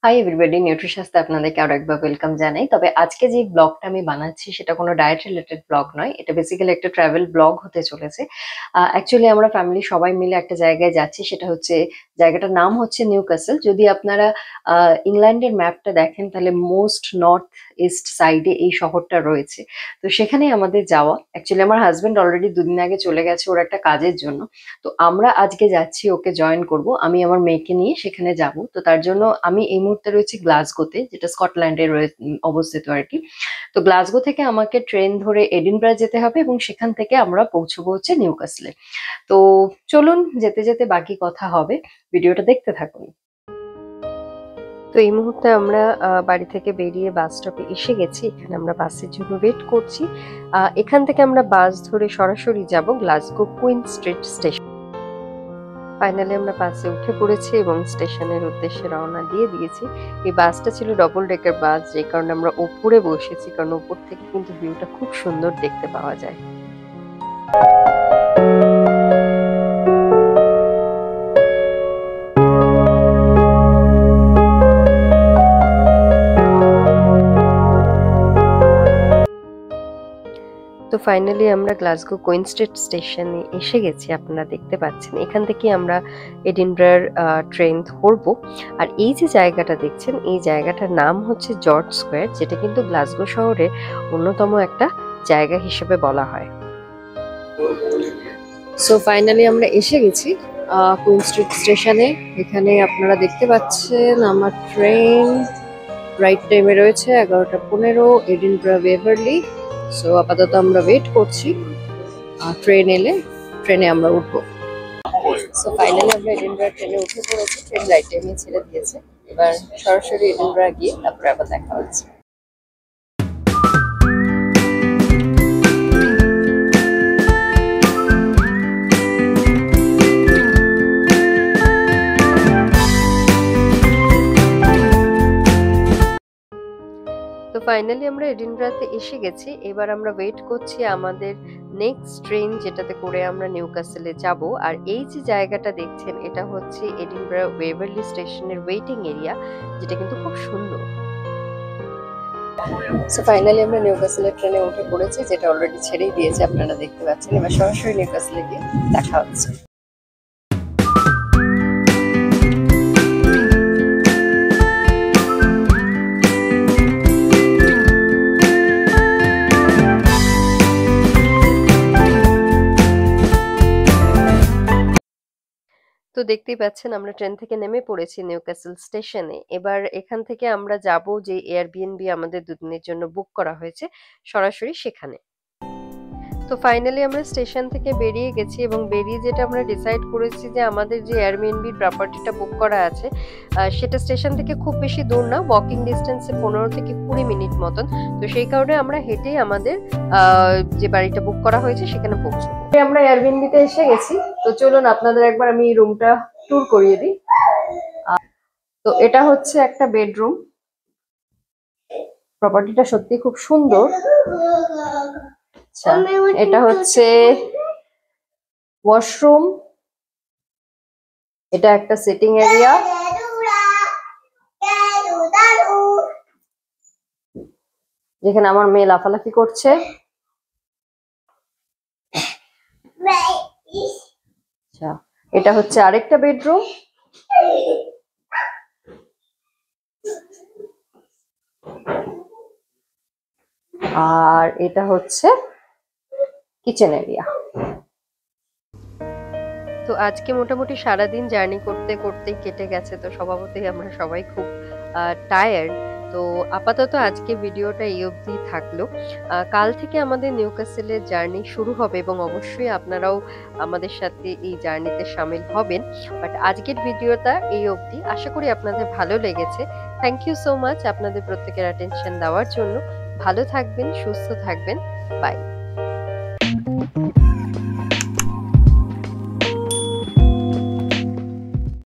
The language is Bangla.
হাই এভরিবডি, নিউট্রিশাসতে আপনাদেরকে আরো একবার ওয়েলকাম জানাই। তবে আজকে যে ব্লগটা আমি বানাচ্ছি সেটা কোনো ডায়েট রিলেটেড ব্লগ নয়, এটা বেসিক্যালি একটা ট্রাভেল ব্লগ হতে চলেছে। অ্যাকচুয়ালি আমরা ফ্যামিলি সবাই মিলে একটা জায়গায় যাচ্ছি, সেটা হচ্ছে জায়গাটার নাম হচ্ছে নিউ ক্যাসল। যদি আপনারা ইংল্যান্ডের ম্যাপটা দেখেন তাহলে মোস্ট নর্থ ইস্ট সাইডে এই শহরটা রয়েছে। তো সেখানেই আমাদের যাওয়া। অ্যাকচুয়ালি আমার হাজবেন্ড অলরেডি দুদিন আগে চলে গেছে ওর একটা কাজের জন্য। তো আমরা আজকে যাচ্ছি, ওকে জয়েন করব। আমি আমার মেয়েকে নিয়ে সেখানে যাব। তো তার জন্য আমি এই মুহূর্তে রয়েছি গ্লাসগোতে, যেটা স্কটল্যান্ডে অবস্থিত আর কি। তো গ্লাসগো থেকে আমাকে ট্রেন ধরে এডিনবরা যেতে হবে এবং সেখান থেকে আমরা পৌঁছবো হচ্ছে নিউ ক্যাসলে। তো চলুন যেতে যেতে বাকি কথা হবে, ভিডিওটা দেখতে থাকুন। তো এই মুহূর্তে আমরা বাড়ি থেকে বেরিয়ে বাস স্টপে এসে গেছি। এখানে আমরা বাসের জন্য ওয়েট করছি। এখান থেকে আমরা বাস ধরে সরাসরি যাব Glasgow queen street station. Finally আমরা বাসে উঠে পড়েছি এবং স্টেশনের উদ্দেশ্যে রওনা দিয়ে দিয়েছি। এই বাসটা ছিল ডবল ডেকার বাস, যে কারণে আমরা ওপরে বসেছি, কারণ ওপর থেকে কিন্তু ভিউটা খুব সুন্দর দেখতে পাওয়া যায়। তো ফাইনালি আমরা গ্লাসগো কুইন স্ট্রিট স্টেশনে এসে গেছি, আপনারা দেখতে পাচ্ছেন। এখান থেকে আমরা এডিনবরার ট্রেন ধরবো। আর এই যে জায়গাটা দেখছেন, এই জায়গাটার নাম হচ্ছে জর্জ স্কোয়ার, যেটা কিন্তু গ্লাসগো শহরের অন্যতম একটা জায়গা হিসেবে বলা হয়। সো ফাইনালি আমরা এসে গেছি কুইন স্ট্রিট স্টেশনে। এখানে আপনারা দেখতে পাচ্ছেন আমার ট্রেন রাইট টাইমে রয়েছে 11:15, এডিনবরা ওয়েভারলি। সো আপাতত আমরা ওয়েট করছি ট্রেন এলে ট্রেনে আমরা উঠবো। সো ফাইনালি আমরা এডিনবরা ট্রেনে উঠে পড়েছি, ট্রেন রাইট টাইমে ছেড়ে দিয়েছে। এবার সরাসরি এডিনবরা গিয়ে তারপরে আবার দেখা হচ্ছে। তো ফাইনালি আমরা এডিনবরাতে এসে গেছি। এবার আমরা ওয়েট করছি আমাদের নেক্সট ট্রেন, যেটাতে করে আমরা নিউ ক্যাসলে যাব। আর এই যে জায়গাটা দেখছেন, এটা হচ্ছে এডিনবরা ওয়েভারলি স্টেশনের ওয়েটিং এরিয়া, যেটা কিন্তু খুব সুন্দর। সো ফাইনালি আমরা নিউ ক্যাসলের ট্রেনে উঠে পড়েছি, যেটা অলরেডি ছেড়েই দিয়েছে, আপনারা দেখতে পাচ্ছেন। এবার সরাসরি নিউ ক্যাসলে গিয়ে দেখা হচ্ছে। তো দেখতেই পাচ্ছেন আমরা ট্রেন থেকে নেমে পড়েছি নিউ ক্যাসল স্টেশনে। এবার এখান থেকে আমরা যাব যে এয়ারবিএনবি আমাদের দুদিনের জন্য বুক করা হয়েছে, সরাসরি সেখানে। তো ফাইনালি আমরা স্টেশন থেকে বেরিয়ে গেছি এবং বেরিয়ে যেটা আমরা ডিসাইড করেছি যে আমাদের যে এয়ারবিএনবি প্রপার্টিটা বুক করা আছে সেটা স্টেশন থেকে খুব বেশি দূর না, ওয়াকিং ডিস্টেন্সে 15 থেকে 20 মিনিট মতন। তো সেই কারণে আমরা হেঁটেই আমাদের যে বাড়িটা বুক করা হয়েছে সেখানে পৌঁছবো। আমরা এয়ারবিএনবিতে এসে গেছি। তো চলুন আপনাদের একবার আমি রুমটা ট্যুর করিয়ে দিই। তো এটা হচ্ছে একটা বেডরুম। প্রপার্টিটা সত্যি খুব সুন্দর। আচ্ছা, এটা হচ্ছে ওয়াশরুম, এটা একটা সিটিং এরিয়া, যেখানে আমার মেয়ে লাফালাফি করছে। আচ্ছা, এটা হচ্ছে আরেকটা বেডরুম। আর এটা হচ্ছে কিচেন এরিয়া। তো আজকে মোটামুটি সারাদিন জার্নি করতে করতে কেটে গেছে। তো স্বভাবতই আমরা সবাই খুব টায়ার্ড। তো আপাতত আজকে ভিডিওটা এই অবধি থাকলো। কাল থেকে আমাদের নিউ ক্যাসলের জার্নি শুরু হবে এবং অবশ্যই আপনারাও আমাদের সাথে এই জার্নিতে সামিল হবেন। বাট আজকের ভিডিওটা এই অবধি, আশা করি আপনাদের ভালো লেগেছে। থ্যাংক ইউ সো মাচ আপনাদের প্রত্যেকের অ্যাটেনশন দেওয়ার জন্য। ভালো থাকবেন, সুস্থ থাকবেন, বাই।